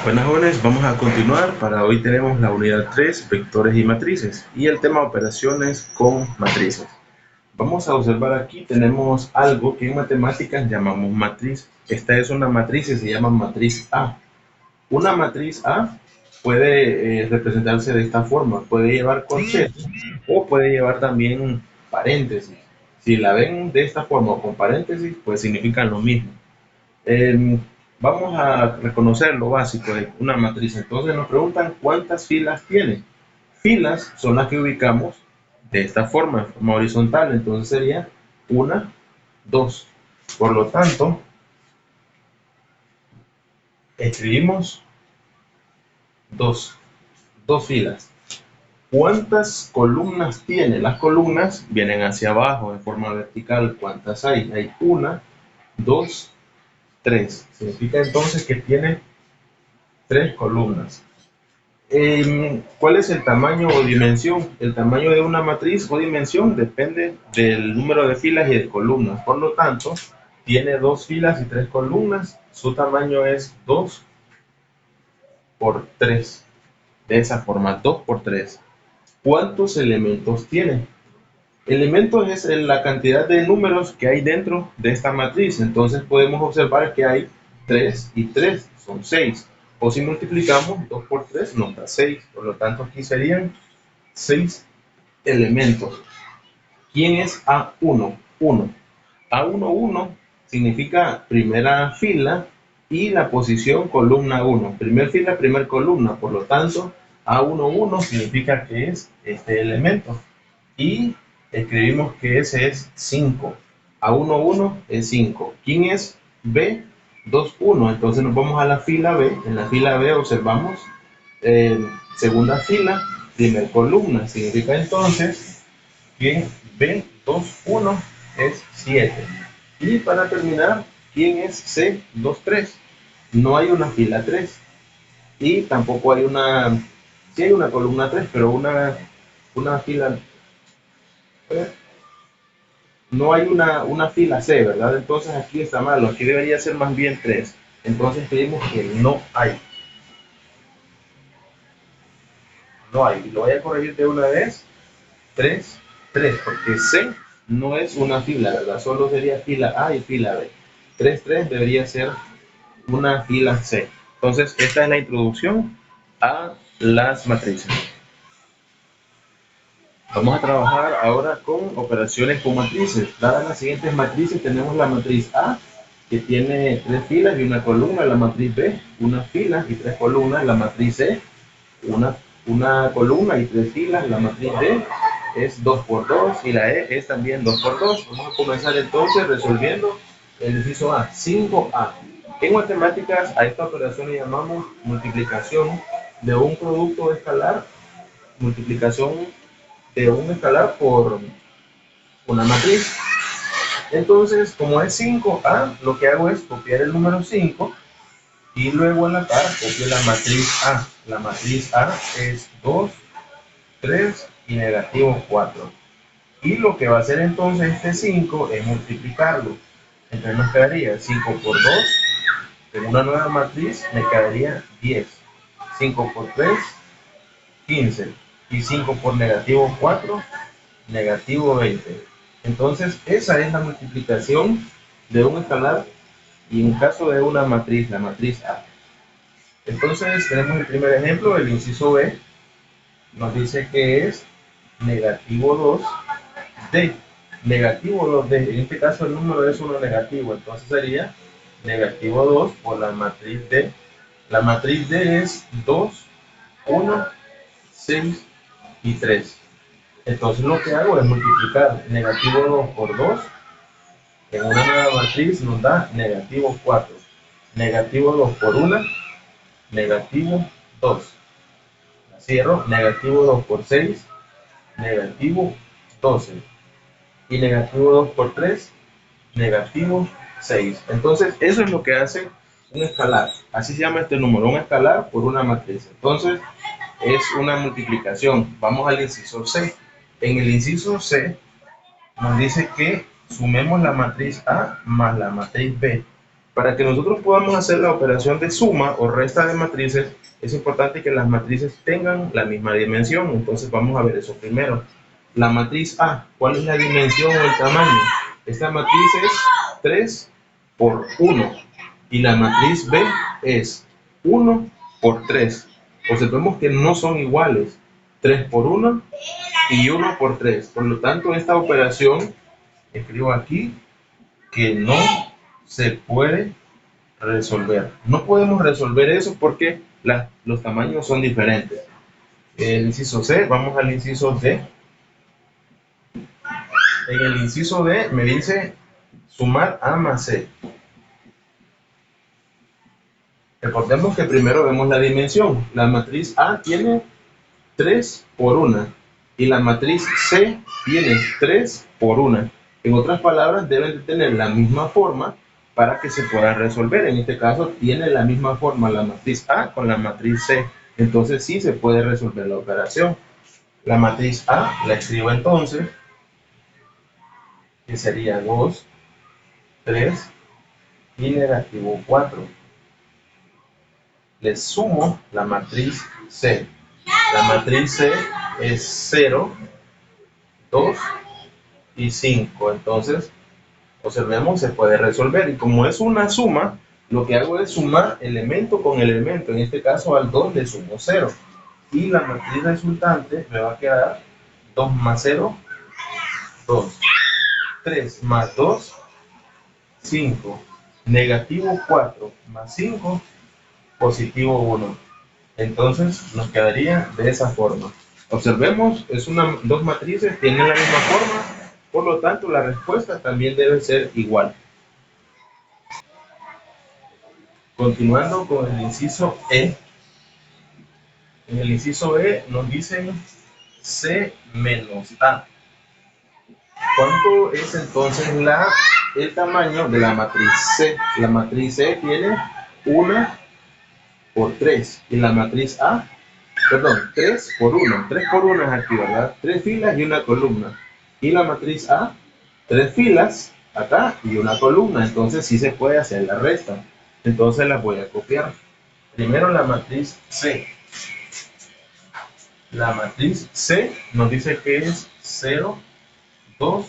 Buenas jóvenes, vamos a continuar. Para hoy tenemos la unidad 3, vectores y matrices, y el tema operaciones con matrices. Vamos a observar aquí, tenemos algo que en matemáticas llamamos matriz. Esta es una matriz y se llama matriz A. Una matriz A puede representarse de esta forma, puede llevar corchetes o puede llevar también paréntesis. Si la ven de esta forma o con paréntesis, pues significan lo mismo. Eh, Vamos a reconocer lo básico de una matriz. Entonces nos preguntan cuántas filas tiene. Filas son las que ubicamos de esta forma, de forma horizontal. Entonces sería una, dos. Por lo tanto, escribimos dos, dos filas. ¿Cuántas columnas tiene? Las columnas vienen hacia abajo de forma vertical. ¿Cuántas hay? Hay una, dos, tres. Significa entonces que tiene tres columnas. ¿Cuál es el tamaño o dimensión? El tamaño de una matriz o dimensión depende del número de filas y de columnas. Por lo tanto, tiene dos filas y tres columnas. Su tamaño es 2 por 3. De esa forma, 2 por 3. ¿Cuántos elementos tiene? Elementos es la cantidad de números que hay dentro de esta matriz. Entonces podemos observar que hay 3 y 3, son 6. O si multiplicamos 2 por 3 nos da 6. Por lo tanto aquí serían 6 elementos. ¿Quién es A1? 1. A1, 1 significa primera fila y la posición columna 1. Primer fila, primer columna. Por lo tanto, A1, 1 significa que es este elemento. Y escribimos que ese es 5. A1, 1 es 5. ¿Quién es B? 2, 1. Entonces nos vamos a la fila B. En la fila B observamos segunda fila, primer columna. Significa entonces que B, 2, 1 es 7. Y para terminar, ¿quién es C? 2, 3. No hay una fila 3. Y tampoco hay una, sí hay una columna 3, pero una fila, no hay una fila C, ¿verdad? Entonces aquí está malo, aquí debería ser más bien 3. Entonces pedimos que no hay. No hay. Lo voy a corregir de una vez. 3, 3, porque C no es una fila, ¿verdad? Solo sería fila A y fila B. 3, 3 debería ser una fila C. Entonces, esta es la introducción a las matrices. Vamos a trabajar ahora con operaciones con matrices. Dadas las siguientes matrices, tenemos la matriz A, que tiene 3 filas y una columna, la matriz B, una fila y 3 columnas, la matriz C, una columna y 3 filas, la matriz D es 2 por 2 y la E es también 2 por 2. Vamos a comenzar entonces resolviendo el inciso A, 5A. En matemáticas a esta operación le llamamos multiplicación de un producto escalar, multiplicación de un escalar por una matriz. Entonces, como es 5A, lo que hago es copiar el número 5 y luego en la par copio la matriz A. La matriz A es 2, 3 y negativo 4. Y lo que va a hacer entonces este 5 es multiplicarlo. Entonces nos quedaría 5 por 2, en una nueva matriz me quedaría 10. 5 por 3, 15. Y 5 por negativo 4, negativo 20. Entonces, esa es la multiplicación de un escalar y en caso de una matriz, la matriz A. Entonces, tenemos el primer ejemplo, el inciso B, nos dice que es negativo 2D. Negativo 2D, en este caso el número es uno negativo, entonces sería negativo 2 por la matriz D. La matriz D es 2, 1, 6 y 3. Entonces lo que hago es multiplicar negativo 2 por 2. En una nueva matriz nos da negativo 4. Negativo 2 por 1, negativo 2. La cierro, negativo 2 por 6, negativo 12. Y negativo 2 por 3, negativo 6. Entonces eso es lo que hace un escalar. Así se llama este número, un escalar por una matriz. Entonces es una multiplicación. Vamos al inciso C. En el inciso C nos dice que sumemos la matriz A más la matriz B. Para que nosotros podamos hacer la operación de suma o resta de matrices, es importante que las matrices tengan la misma dimensión. Entonces vamos a ver eso primero. La matriz A, ¿cuál es la dimensión o el tamaño? Esta matriz es 3 por 1 y la matriz B es 1 por 3. Observemos que no son iguales, 3 por 1 y 1 por 3. Por lo tanto, esta operación, escribo aquí, que no se puede resolver. No podemos resolver eso porque los tamaños son diferentes. El inciso C, vamos al inciso D. En el inciso D me dice sumar A más C. Recordemos que primero vemos la dimensión. La matriz A tiene 3 por 1 y la matriz C tiene 3 por 1. En otras palabras, deben de tener la misma forma para que se pueda resolver. En este caso, tiene la misma forma la matriz A con la matriz C. Entonces, sí se puede resolver la operación. La matriz A la escribo entonces, que sería 2, 3 y negativo 4. Le sumo la matriz C. La matriz C es 0, 2 y 5. Entonces, observemos, se puede resolver. Y como es una suma, lo que hago es sumar elemento con elemento. En este caso, al 2 le sumo 0. Y la matriz resultante me va a quedar 2 más 0, 2. 3 más 2, 5. Negativo 4 más 5, positivo 1. Entonces nos quedaría de esa forma. Observemos, dos matrices tienen la misma forma, por lo tanto la respuesta también debe ser igual. Continuando con el inciso E. En el inciso E nos dicen C menos A. ¿Cuánto es entonces el tamaño de la matriz C? La matriz C tiene 1 por 3 y la matriz A, perdón, 3 por 1. 3 por 1 es aquí, ¿verdad? 3 filas y una columna. Y la matriz A, 3 filas acá y una columna. Entonces sí se puede hacer la resta. Entonces las voy a copiar. Primero la matriz C. La matriz C nos dice que es 0, 2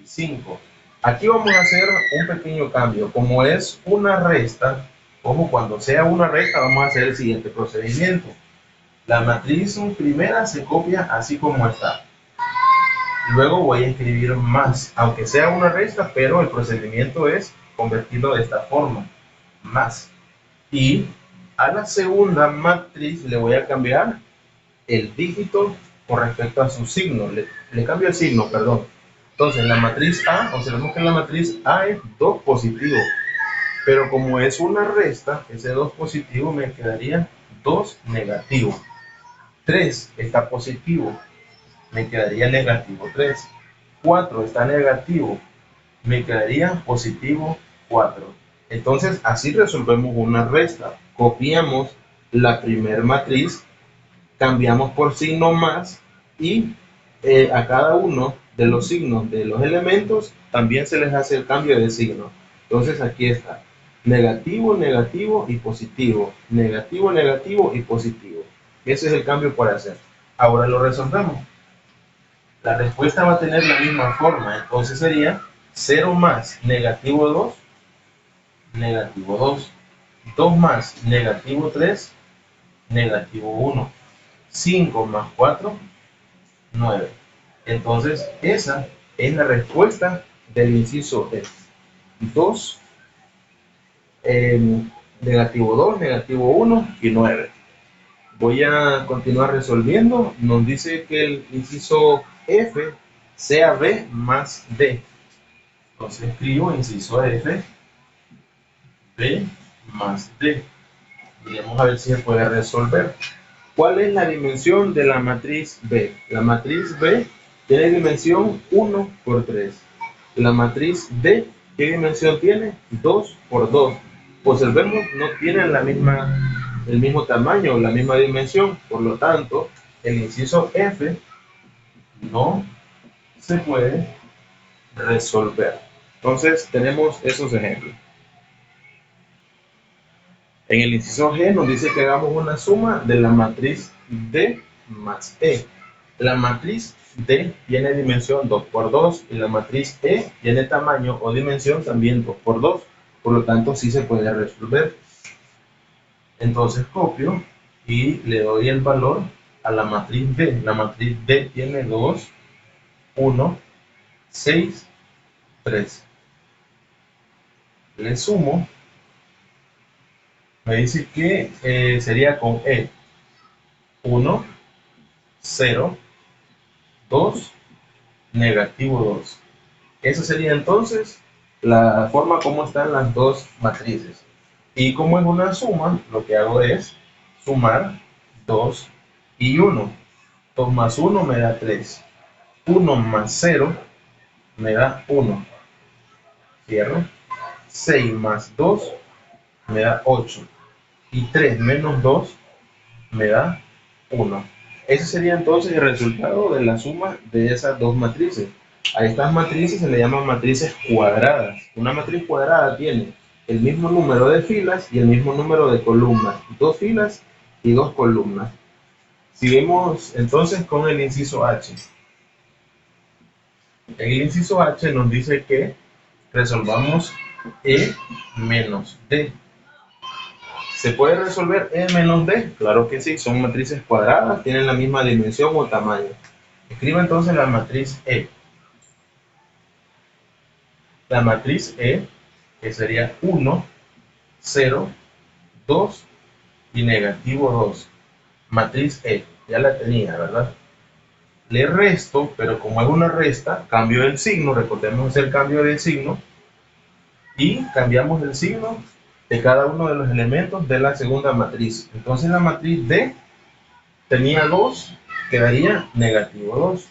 y 5. Aquí vamos a hacer un pequeño cambio. Como es una resta, ojo, cuando sea una resta vamos a hacer el siguiente procedimiento. La matriz primera se copia así como está. Luego voy a escribir más, aunque sea una resta, pero el procedimiento es convertirlo de esta forma. Más. Y a la segunda matriz le voy a cambiar el dígito con respecto a su signo. Le cambio el signo, perdón. Entonces, la matriz A, observemos que la matriz A es 2 positivo. Pero como es una resta, ese 2 positivo me quedaría 2 negativo. 3 está positivo, me quedaría negativo 3. 4 está negativo, me quedaría positivo 4. Entonces, así resolvemos una resta. Copiamos la primer matriz, cambiamos por signo más y a cada uno de los signos de los elementos también se les hace el cambio de signo. Entonces aquí está, negativo, negativo y positivo, negativo, negativo y positivo. Ese es el cambio por hacer. Ahora lo resolvemos. La respuesta va a tener la misma forma, entonces sería 0 más negativo 2, negativo 2, 2 más negativo 3, negativo 1. 5 más 4, 9. Entonces, esa es la respuesta del inciso E. 2, negativo 2, negativo 1 y 9. Voy a continuar resolviendo. Nos dice que el inciso F sea B más D. Entonces escribo inciso F, B más D. Miremos a ver si se puede resolver. ¿Cuál es la dimensión de la matriz B? La matriz B tiene dimensión 1 por 3. La matriz D, ¿qué dimensión tiene? 2 por 2. Observemos, no tienen el mismo tamaño o la misma dimensión. Por lo tanto, el inciso F no se puede resolver. Entonces, tenemos esos ejemplos. En el inciso G nos dice que hagamos una suma de la matriz D más E. La matriz D tiene dimensión 2 por 2 y la matriz E tiene tamaño o dimensión también 2 por 2. Por lo tanto, sí se puede resolver. Entonces copio y le doy el valor a la matriz D. La matriz D tiene 2, 1, 6, 3. Le sumo. Me dice que sería con E 1, 0, 2, negativo 2. Esa sería entonces la forma como están las dos matrices. Y como es una suma, lo que hago es sumar 2 y 1. 2 más 1 me da 3. 1 más 0 me da 1. Cierro. 6 más 2 me da 8. Y 3 menos 2 me da 1. Ese sería entonces el resultado de la suma de esas dos matrices. A estas matrices se le llaman matrices cuadradas. Una matriz cuadrada tiene el mismo número de filas y el mismo número de columnas. 2 filas y 2 columnas. Seguimos entonces con el inciso H. En el inciso H nos dice que resolvamos E menos D. ¿Se puede resolver E menos D? Claro que sí, son matrices cuadradas, tienen la misma dimensión o tamaño. Escriba entonces la matriz E. La matriz E, que sería 1, 0, 2 y negativo 2. Matriz E, ya la tenía, ¿verdad? Le resto, pero como es una resta, cambio el signo, recordemos el cambio del signo, y cambiamos el signo de cada uno de los elementos de la segunda matriz. Entonces la matriz D tenía 2, quedaría negativo 2.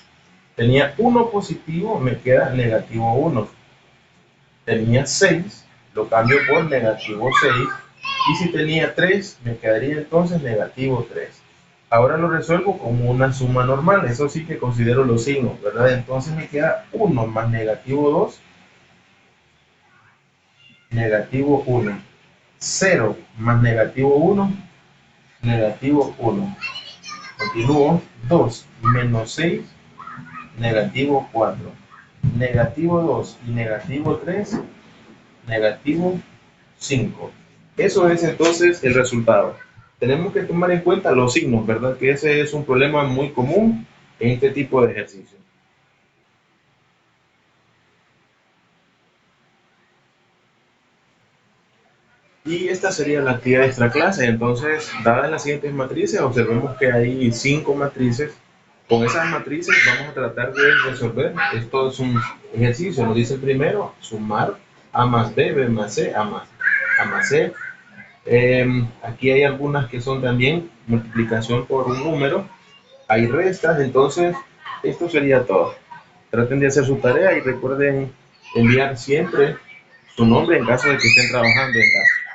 Tenía 1 positivo, me queda negativo 1. Tenía 6, lo cambio por negativo 6. Y si tenía 3, me quedaría entonces negativo 3. Ahora lo resuelvo como una suma normal, eso sí que considero los signos, ¿verdad? Entonces me queda 1 más negativo 2, negativo 1. 0 más negativo 1, negativo 1. Continúo, 2 menos 6, negativo 4. Negativo 2 y negativo 3, negativo 5. Eso es entonces el resultado. Tenemos que tomar en cuenta los signos, ¿verdad? Que ese es un problema muy común en este tipo de ejercicio. Y esta sería la actividad de esta clase. Entonces, dadas las siguientes matrices, observemos que hay 5 matrices. Con esas matrices vamos a tratar de resolver. Esto es un ejercicio. Nos dice el primero, sumar A más B, B más C, A más C. Aquí hay algunas que son también multiplicación por un número. Hay restas, entonces esto sería todo. Traten de hacer su tarea y recuerden enviar siempre su nombre en caso de que estén trabajando en casa.